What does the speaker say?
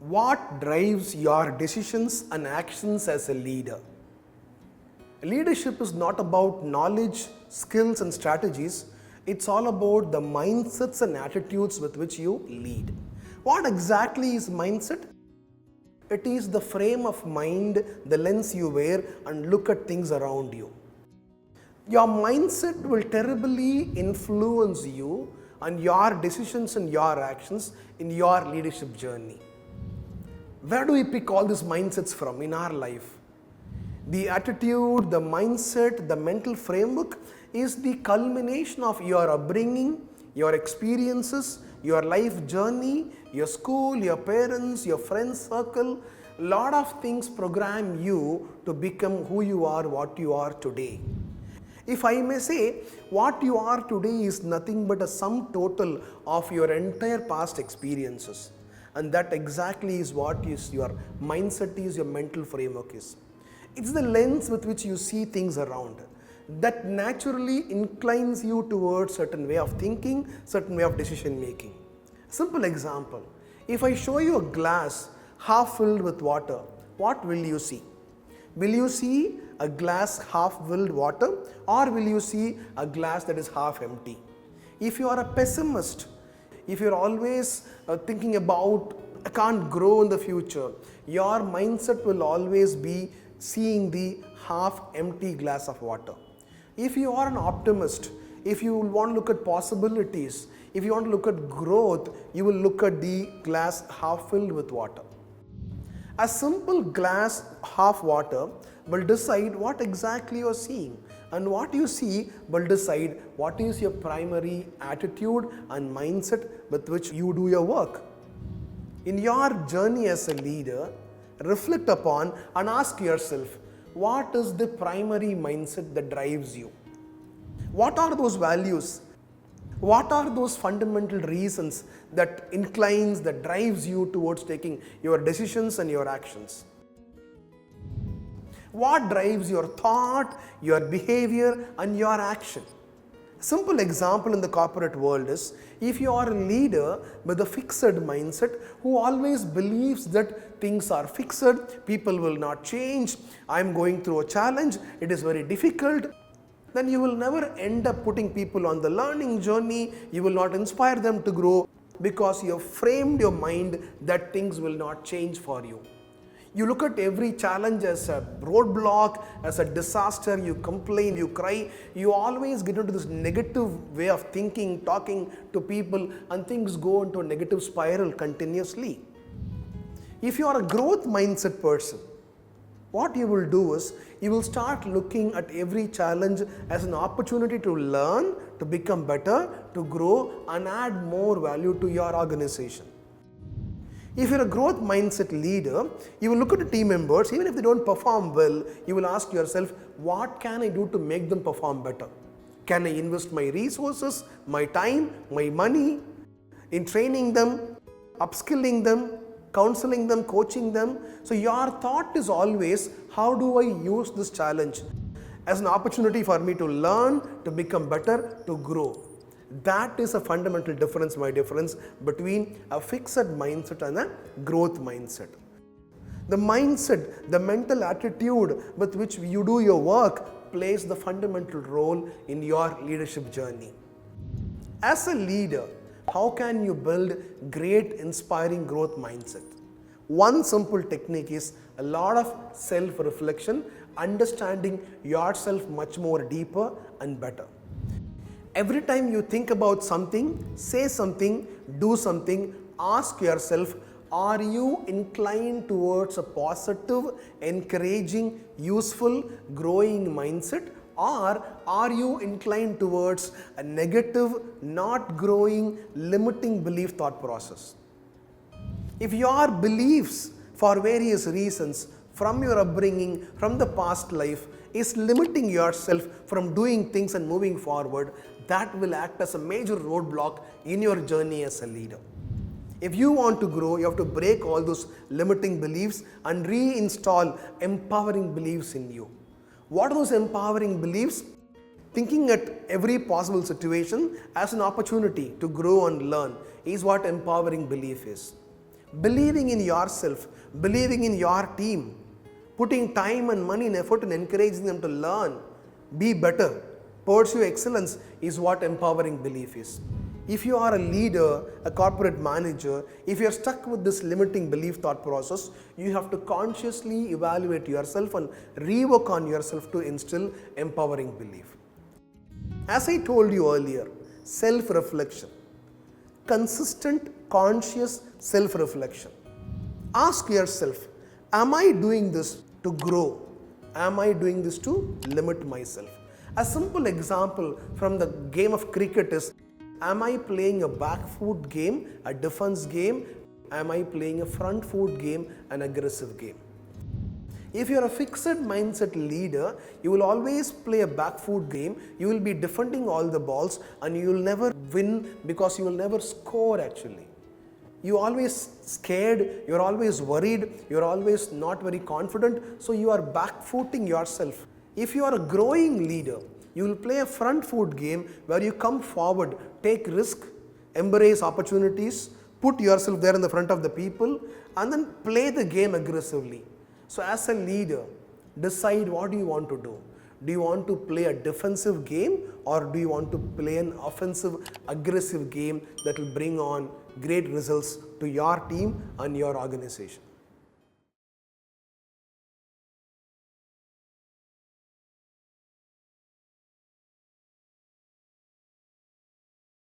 What drives your decisions and actions as a leader? Leadership is not about knowledge, skills, and strategies. It's all about the mindsets and attitudes with which you lead. What exactly is mindset? It is the frame of mind, the lens you wear, and look at things around you. Your mindset will terribly influence you and your decisions and your actions in your leadership journey. Where do we pick all these mindsets from in our life? The attitude, the mindset, the mental framework is the culmination of your upbringing, your experiences, your life journey, your school, your parents, your friends circle. A lot of things program you to become who you are, what you are today. If I may say, what you are today is nothing but a sum total of your entire past experiences. And that exactly is what is your mindset is, your mental framework is. It's the lens with which you see things around that naturally inclines you towards certain way of thinking, certain way of decision making. Simple example, if I show you a glass half filled with water, what will you see? Will you see a glass half filled water, or will you see a glass that is half empty? If you are a pessimist, if you're always thinking about I can't grow in the future, your mindset will always be seeing the half empty glass of water. If you are an optimist, if you want to look at possibilities, if you want to look at growth, you will look at the glass half filled with water. A simple glass half water will decide what exactly you are seeing, and what you see will decide what is your primary attitude and mindset with which you do your work. In your journey as a leader, reflect upon and ask yourself, what is the primary mindset that drives you? What are those values? What are those fundamental reasons that inclines, that drives you towards taking your decisions and your actions? What drives your thought, your behavior, and your action? Simple example in the corporate world is, if you are a leader with a fixed mindset who always believes that things are fixed, people will not change, I am going through a challenge, it is very difficult, then you will never end up putting people on the learning journey, you will not inspire them to grow because you have framed your mind that things will not change for you. You look at every challenge as a roadblock, as a disaster, you complain, you cry, you always get into this negative way of thinking, talking to people, and things go into a negative spiral continuously. If you are a growth mindset person, what you will do is, you will start looking at every challenge as an opportunity to learn, to become better, to grow, and add more value to your organization. If you're a growth mindset leader, you will look at the team members, even if they don't perform well, you will ask yourself, what can I do to make them perform better? Can I invest my resources, my time, my money in training them, upskilling them, counseling them, coaching them? So your thought is always, how do I use this challenge as an opportunity for me to learn, to become better, to grow? That is a fundamental difference, my difference, between a fixed mindset and a growth mindset. The mindset, the mental attitude with which you do your work plays the fundamental role in your leadership journey. As a leader, how can you build great inspiring growth mindset? One simple technique is a lot of self-reflection, understanding yourself much more deeper and better. Every time you think about something, say something, do something, ask yourself, are you inclined towards a positive, encouraging, useful, growing mindset, or are you inclined towards a negative, not growing, limiting belief thought process? If your beliefs, for various reasons, from your upbringing, from the past life, is limiting yourself from doing things and moving forward, that will act as a major roadblock in your journey as a leader. If you want to grow, you have to break all those limiting beliefs and reinstall empowering beliefs in you. What are those empowering beliefs? Thinking at every possible situation as an opportunity to grow and learn is what empowering belief is. believing in yourself, believing in your team, putting time and money and effort and encouraging them to learn, be better, pursue excellence is what empowering belief is. If you are a leader, a corporate manager, if you are stuck with this limiting belief thought process, you have to consciously evaluate yourself and rework on yourself to instill empowering belief. As I told you earlier, self-reflection, consistent, conscious self-reflection. Ask yourself, am I doing this to grow? Am I doing this to limit myself? A simple example from the game of cricket is, am I playing a back foot game, a defense game? Am I playing a front foot game, an aggressive game? If you are a fixed mindset leader, you will always play a back foot game, you will be defending all the balls and you will never win because you will never score actually. You are always scared, you are always worried, you are always not very confident, so you are back footing yourself. If you are a growing leader, you will play a front foot game where you come forward, take risk, embrace opportunities, put yourself there in the front of the people and then play the game aggressively. So as a leader, decide what do you want to do. Do you want to play a defensive game or do you want to play an offensive, aggressive game that will bring on great results to your team and your organization?